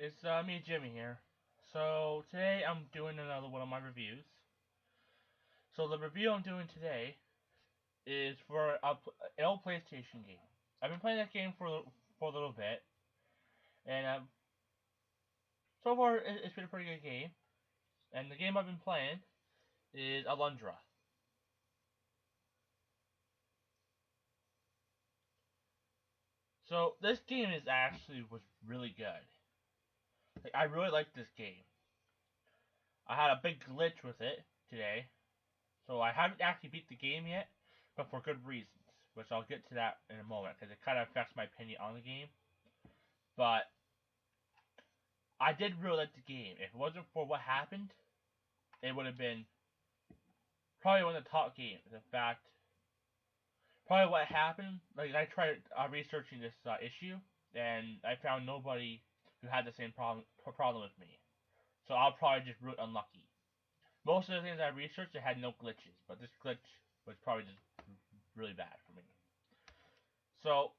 It's me, Jimmy here. So today I'm doing another one of my reviews. So the review I'm doing today is for an old PlayStation game. I've been playing that game for a little bit, and so far it's been a pretty good game. And the game I've been playing is Alundra. So this game was really good. I really like this game. I had a big glitch with it today, so I haven't actually beat the game yet, but for good reasons, which I'll get to that in a moment, because it kind of affects my opinion on the game. But I did really like the game. If it wasn't for what happened, it would have been probably one of the top games. In fact, probably what happened, like I tried researching this issue, and I found nobody who had the same problem with me. So I'll probably just root unlucky. Most of the things I researched, it had no glitches, but this glitch was probably just really bad for me. So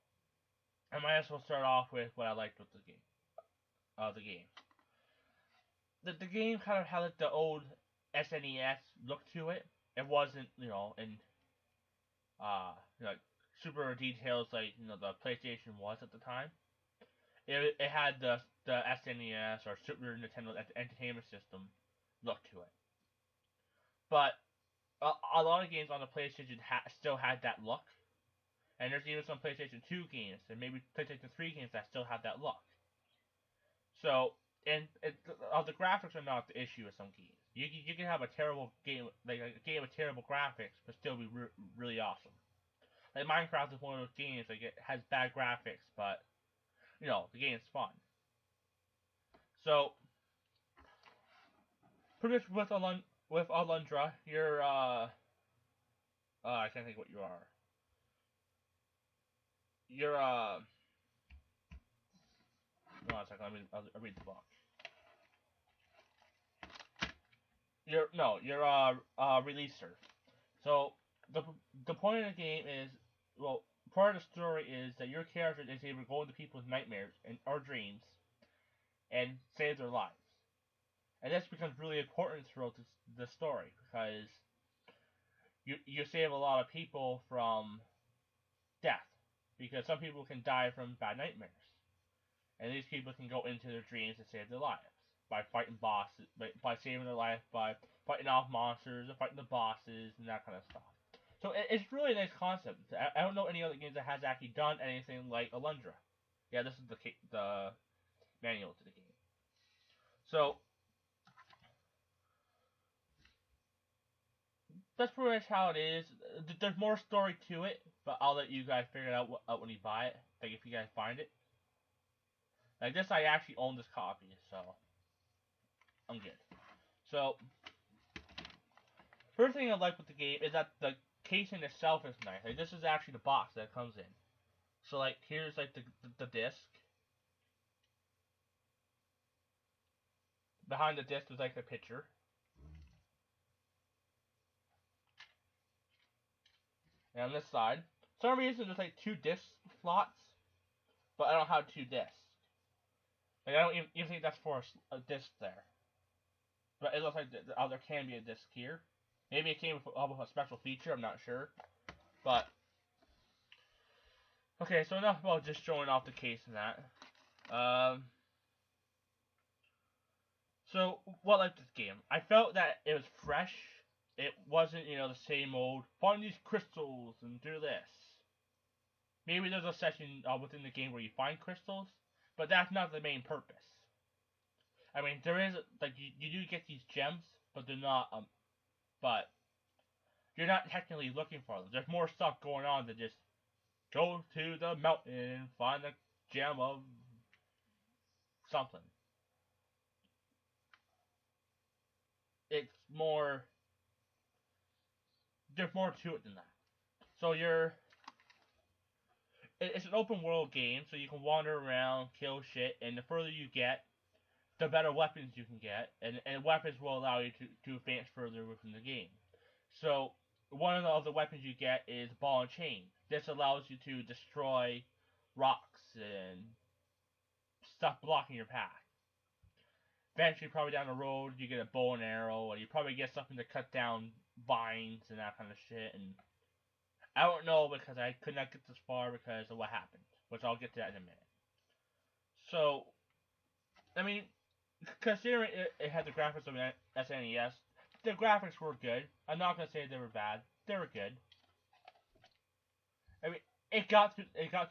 I might as well start off with what I liked with the game. The game kind of had like the old SNES look to it. It wasn't, in like super details like the PlayStation was at the time. It had the SNES or Super Nintendo Entertainment System look to it. But a lot of games on the PlayStation still had that look. And there's even some PlayStation 2 games and maybe PlayStation 3 games that still have that look. So, the graphics are not the issue with some games. You can have a terrible game, like a game with terrible graphics, but still be really awesome. Like Minecraft is one of those games like it has bad graphics, but the game is fun. So, pretty much with Alundra, you're I can't think what you are. You're no, a second. I'll read the book. You're a releaser. So the point of the game is, well, part of the story is that your character is able to go into people's nightmares or dreams and save their lives. And this becomes really important throughout the story because you save a lot of people from death, because some people can die from bad nightmares. And these people can go into their dreams and save their lives by fighting bosses, by saving their life, by fighting off monsters, and fighting the bosses, and that kind of stuff. So it's really a nice concept. I don't know any other games that has actually done anything like Alundra. Yeah, this is the manual to the game. So that's pretty much how it is. There's more story to it, but I'll let you guys figure it out when you buy it. Like if you guys find it. Like this, I actually own this copy, so I'm good. So, first thing I like with the game is that the casing itself is nice. Like this is actually the box that it comes in. So like here's like the disc. Behind the disc is like the picture. And on this side, for some reason there's like two disc slots, but I don't have two discs. Like I don't even think that's for a disc there. But it looks like there can be a disc here. Maybe it came with a special feature, I'm not sure. But, okay, so enough about just showing off the case and that. So, what I like this game? I felt that it was fresh. It wasn't, the same old, find these crystals and do this. Maybe there's a section within the game where you find crystals, but that's not the main purpose. I mean, there is, like, you do get these gems, but they're not, but you're not technically looking for them. There's more stuff going on than just go to the mountain and find a gem of something. It's more, there's more to it than that. So it's an open world game, so you can wander around, kill shit, and the further you get, the better weapons you can get, and weapons will allow you to advance further within the game. So, one of the weapons you get is ball and chain. This allows you to destroy rocks and stuff blocking your path. eventually, probably down the road, you get a bow and arrow, and you probably get something to cut down vines and that kind of shit. And I don't know because I could not get this far because of what happened, which I'll get to that in a minute. So, I mean, considering it had the graphics of an SNES, the graphics were good. I'm not gonna say they were bad. They were good. I mean, it got to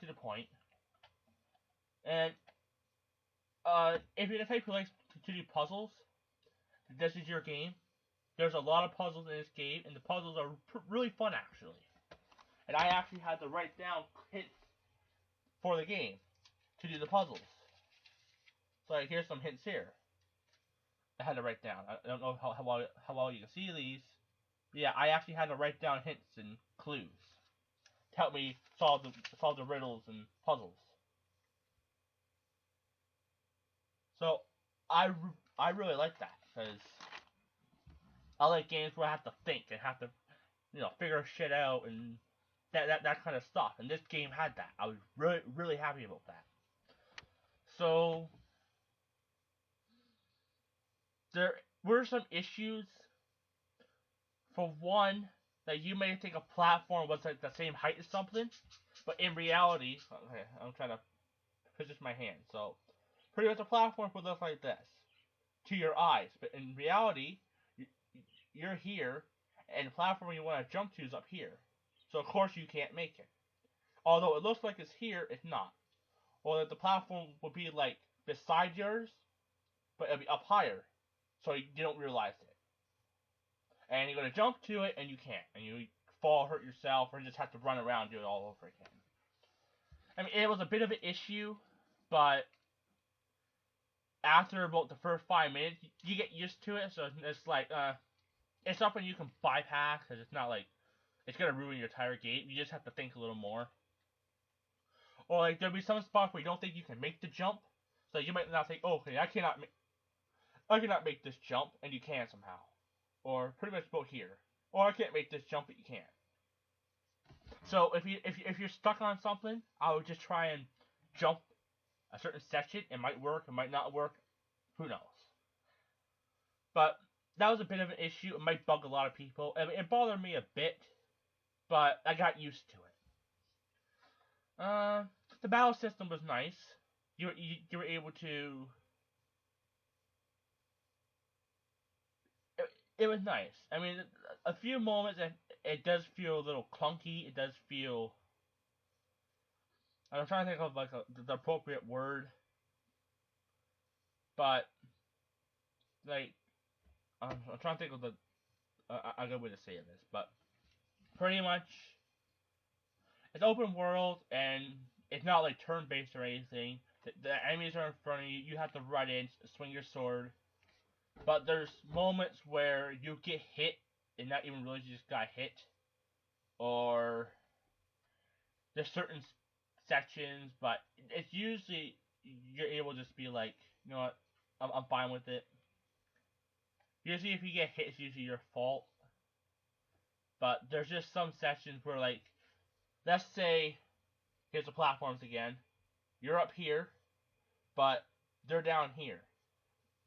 the point. And if you're the type who likes to do puzzles, this is your game. There's a lot of puzzles in this game, and the puzzles are really fun actually. And I actually had to write down hints for the game to do the puzzles. So like, here's some hints here. I had to write down. I don't know how well you can see these. But yeah, I actually had to write down hints and clues to help me solve the riddles and puzzles. So I really like that because I like games where I have to think and have to, figure shit out and that kind of stuff. And this game had that. I was really happy about that. So there were some issues. For one, that you may think a platform was like the same height as something, but in reality, okay, I'm trying to position my hand. So pretty much a platform would look like this to your eyes, but in reality, you're here, and the platform you want to jump to is up here. So of course you can't make it. Although it looks like it's here, it's not. Or that the platform would be like beside yours, but it'll be up higher, so you don't realize it. And you're going to jump to it, and you can't. And you fall, hurt yourself, or just have to run around and do it all over again. I mean, it was a bit of an issue, but after about the first 5 minutes, you get used to it, so it's like, it's something you can bypass, because it's not like, it's going to ruin your entire game. You just have to think a little more. Or like, there'll be some spots where you don't think you can make the jump, so you might not think, oh, okay, I cannot make this jump, and you can somehow. Or pretty much about here. Or I can't make this jump, but you can. So if you're stuck on something, I would just try and jump a certain section. It might work, it might not work. Who knows? But that was a bit of an issue. It might bug a lot of people. I mean, it bothered me a bit, but I got used to it. The battle system was nice. You were able to. It was nice. I mean, a few moments it does feel a little clunky. It does feel. I'm trying to think of like the appropriate word, but like I'm trying to think of a good way to say this, but pretty much it's open world and it's not like turn-based or anything. The enemies are in front of you. You have to run in, swing your sword. But there's moments where you get hit and not even realize you just got hit. Or there's certain sections, but it's usually you're able to just be like, you know what, I'm fine with it. Usually if you get hit, it's usually your fault. But there's just some sections where, like, let's say, here's the platforms again. You're up here, but they're down here.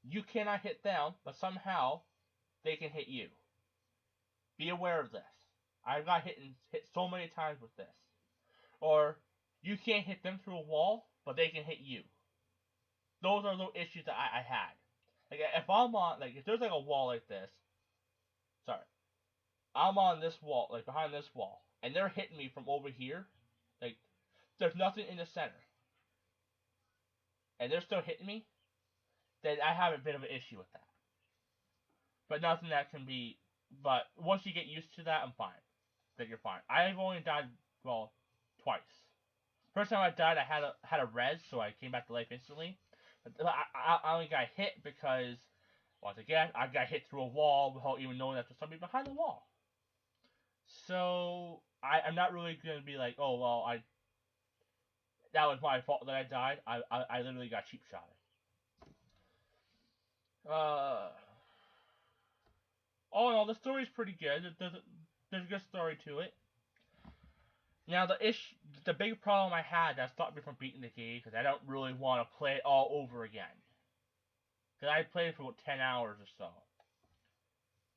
You cannot hit them, but somehow they can hit you. Be aware of this. I've got hit so many times with this. Or you can't hit them through a wall, but they can hit you. Those are little issues that I had. Like if I'm on, like if there's like a wall like this, sorry, I'm on this wall, like behind this wall, and they're hitting me from over here. Like there's nothing in the center, and they're still hitting me. Then I have a bit of an issue with that. But nothing that can be. But once you get used to that, I'm fine. Then you're fine. I've only died, well, twice. First time I died, I had a res, so I came back to life instantly. But I only got hit because, once again, I got hit through a wall without even knowing that there's somebody behind the wall. So I'm not really gonna be like, oh well, that was my fault that I died. I literally got cheap shotted. All in all, the story's pretty good. There's a good story to it. Now, the big problem I had that stopped me from beating the game, because I don't really want to play it all over again. Because I played for about 10 hours or so.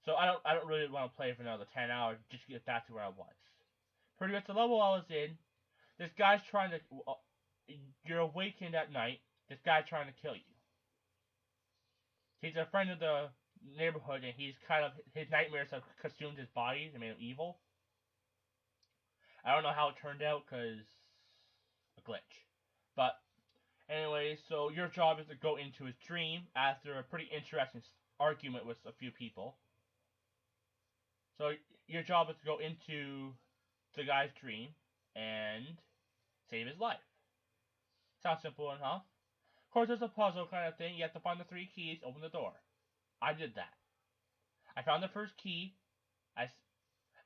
So I don't really want to play for another 10 hours just to get back to where I was. Pretty much the level I was in, this guy's trying to... You're awakened at night, this guy's trying to kill you. He's a friend of the neighborhood, and he's kind of... His nightmares have consumed his body and made him evil. I don't know how it turned out, because... a glitch. But, anyway, so your job is to go into his dream after a pretty interesting argument with a few people. So, your job is to go into the guy's dream and save his life. Sounds simple enough. Of course, there's a puzzle kind of thing. You have to find the 3 keys, open the door. I did that. I found the first key. I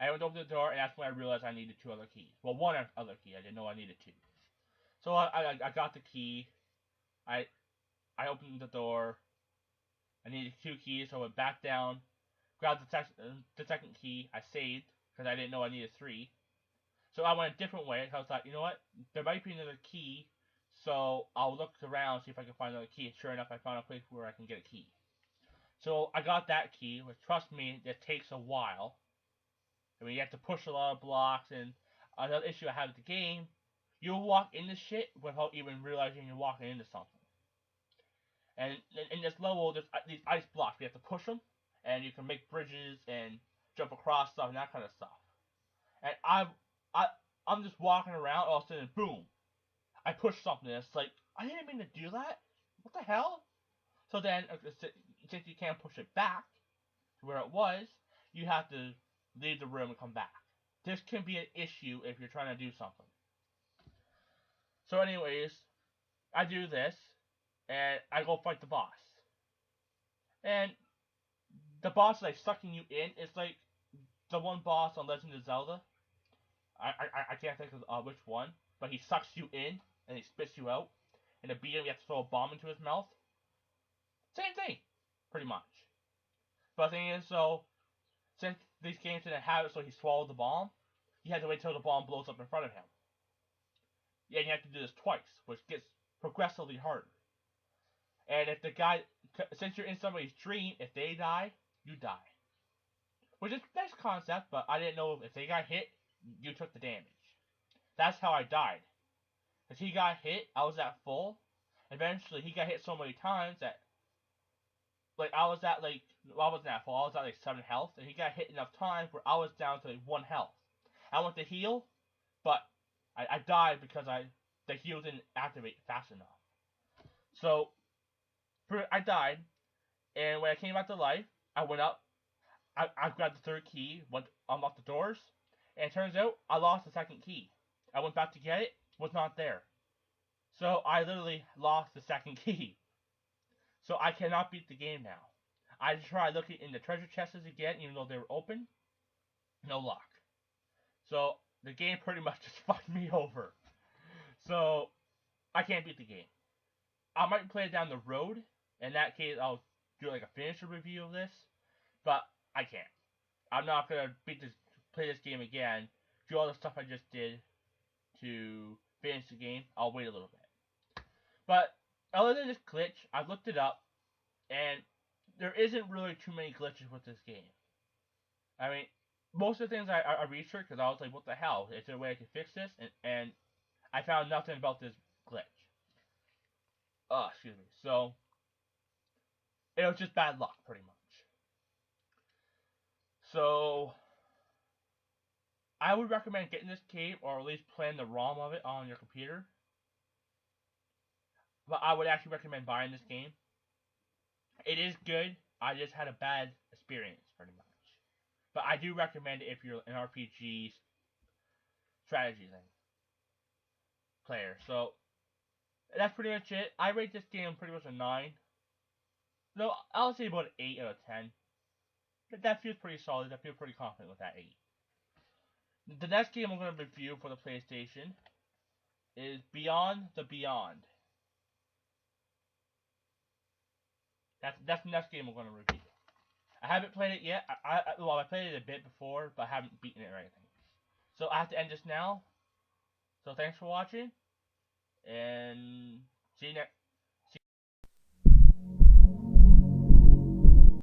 went to open the door, and that's when I realized I needed 2 other keys. Well, 1 other key. I didn't know I needed 2. So I got the key. I opened the door. I needed 2 keys, so I went back down, grabbed the second key. I saved because I didn't know I needed 3. So I went a different way. I was like, you know what? There might be another key, so I'll look around see if I can find another key. And sure enough, I found a place where I can get a key. So I got that key, which trust me, it takes a while. I mean, you have to push a lot of blocks, and another issue I have with the game, you'll walk into shit without even realizing you're walking into something. And in this level, there's these ice blocks. You have to push them, and you can make bridges and jump across stuff and that kind of stuff. And I'm just walking around, all of a sudden, boom, I push something. And it's like, I didn't mean to do that. What the hell? So then, since you can't push it back to where it was, you have to leave the room and come back. This can be an issue if you're trying to do something. So anyways, I do this, and I go fight the boss. And the boss is like sucking you in. It's like the one boss on Legend of Zelda. I can't think of which one, but he sucks you in, and he spits you out. And to beat him, you have to throw a bomb into his mouth. Same thing, pretty much. But the thing is, so, since these games didn't have it so he swallowed the bomb, you had to wait till the bomb blows up in front of him. Yeah, and you have to do this twice, which gets progressively harder. And if the guy, since you're in somebody's dream, if they die, you die. Which is a nice concept, but I didn't know if they got hit, you took the damage. That's how I died. Because he got hit, I was at full. Eventually, he got hit so many times that, like, I wasn't at, full, I was at, 7 health, and he got hit enough times where I was down to, 1 health. I went to heal, but I died because the heal didn't activate fast enough. So, I died, and when I came back to life, I went up, I grabbed the 3rd key, unlocked the doors, and it turns out, I lost the 2nd key. I went back to get it, was not there. So, I literally lost the 2nd key. So, I cannot beat the game now. I tried looking in the treasure chests again, even though they were open. No luck. So, the game pretty much just fucked me over. So, I can't beat the game. I might play it down the road. In that case, I'll do like a finisher review of this. But, I can't. I'm not gonna play this game again, do all the stuff I just did to finish the game. I'll wait a little bit. But, other than this glitch, I've looked it up, and there isn't really too many glitches with this game. I mean, most of the things I researched, because I was like, what the hell? Is there a way I can fix this? And I found nothing about this glitch. Excuse me. So, it was just bad luck, pretty much. So, I would recommend getting this game, or at least playing the ROM of it on your computer. But I would actually recommend buying this game. It is good. I just had a bad experience, pretty much. But I do recommend it if you're an RPG strategy player. So, that's pretty much it. I rate this game pretty much a 9. No, I'll say about an 8 out of 10. That feels pretty solid. I feel pretty confident with that 8. The next game I'm going to review for the PlayStation is Beyond the Beyond. That's the next game I'm going to review. I haven't played it yet. I played it a bit before, but I haven't beaten it or anything. So I have to end this now. So thanks for watching, and see you next.